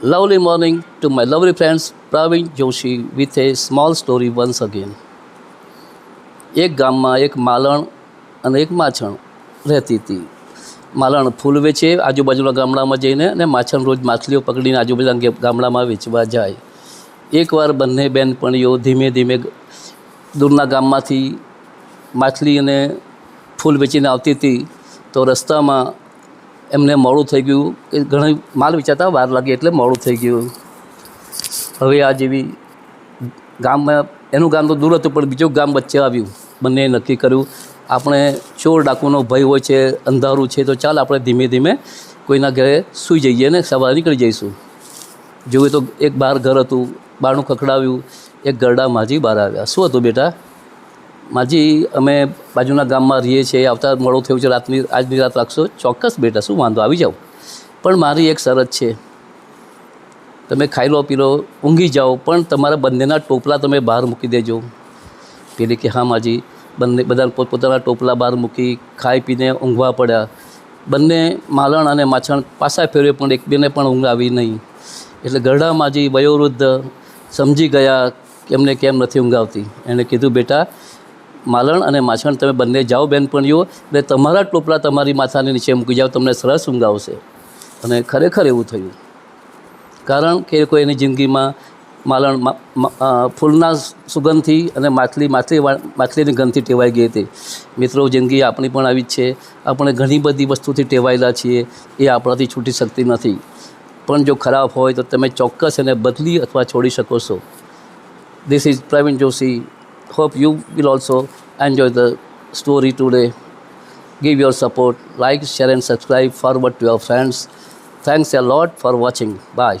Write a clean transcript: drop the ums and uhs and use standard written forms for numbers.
Lovely morning to my lovely friends Praveen Joshi with a small story once again. એક ગામમાં એક માલણ અને એક માછણ રહેતી હતી. માલણ ફૂલ વેચે આજુબાજુના ગામડામાં જઈને, અને માછણ રોજ માછલીઓ પકડીને આજુબાજુના ગામડામાં વેચવા જાય. એકવાર બંને બહેનપણીઓ ધીમે ધીમે દૂરના ગામમાંથી માછલી અને ફૂલ વેચીને આવતી હતી. તો રસ્તામાં એમને મોડું થઈ ગયું, કે ઘણી માલ વેચાતા વાર લાગી એટલે મોડું થઈ ગયું. હવે આ જેવી ગામમાં, એનું ગામ તો દૂર હતું પણ બીજું ગામ વચ્ચે આવ્યું. બંને નક્કી કર્યું, આપણે ચોર ડાકુનો ભય હોય છે, અંધારું છે, તો ચાલ આપણે ધીમે ધીમે કોઈના ઘરે સૂઈ જઈએ ને સવારે નીકળી જઈશું. જોયું તો એક બહાર ઘર હતું, બહારનું ખખડાવ્યું, એક ગરડા માજી બહાર આવ્યા. શું હતું બેટા? માજી, અમે બાજુના ગામમાં રહીએ છીએ, આવતા મોડું થયું છે, આજની રાત રાખશો? ચોક્કસ બેટા, શું વાંધો, આવી જાઓ. પણ મારી એક શરત છે, તમે ખાઈ લો પી લો, ઊંઘી જાઓ, પણ તમારા બંનેના ટોપલા તમે બહાર મૂકી દેજો. પેલી કે હા માજી. બધા પોતપોતાના ટોપલા બહાર મૂકી ખાઈ પીને ઊંઘવા પડ્યા. બંને માલણ અને માછણ પાછા ફેરવે પણ એક બેને પણ ઊંઘ આવી નહીં. એટલે ગરડા માજી વયોવૃદ્ધ સમજી ગયા કે એમને કેમ નથી ઊંઘ આવતી. એણે કીધું, બેટા માલણ અને માછણ તમે બંને જાઓ બહેનપણીઓ, એટલે તમારા ટોપલા તમારી માથાની નીચે મૂકી જાઓ, તમને સરસ ઊંઘ આવશે. અને ખરેખર એવું થયું. કારણ કે કોઈ એની જિંદગીમાં માલણ ફૂલના સુગંધથી અને માછલીની ગંધથી ટેવાઈ ગઈ હતી. મિત્રો, જિંદગી આપણી પણ આવી જ છે. આપણે ઘણી બધી વસ્તુથી ટેવાયેલા છીએ, એ આપણાથી છૂટી શકતી નથી. પણ જો ખરાબ હોય તો તમે ચોક્કસ એને બદલી અથવા છોડી શકો છો. This is Praveen Joshi. Hope you will also enjoy the story today. Give your support, like, share and subscribe, forward to your friends. Thanks a lot for watching. Bye.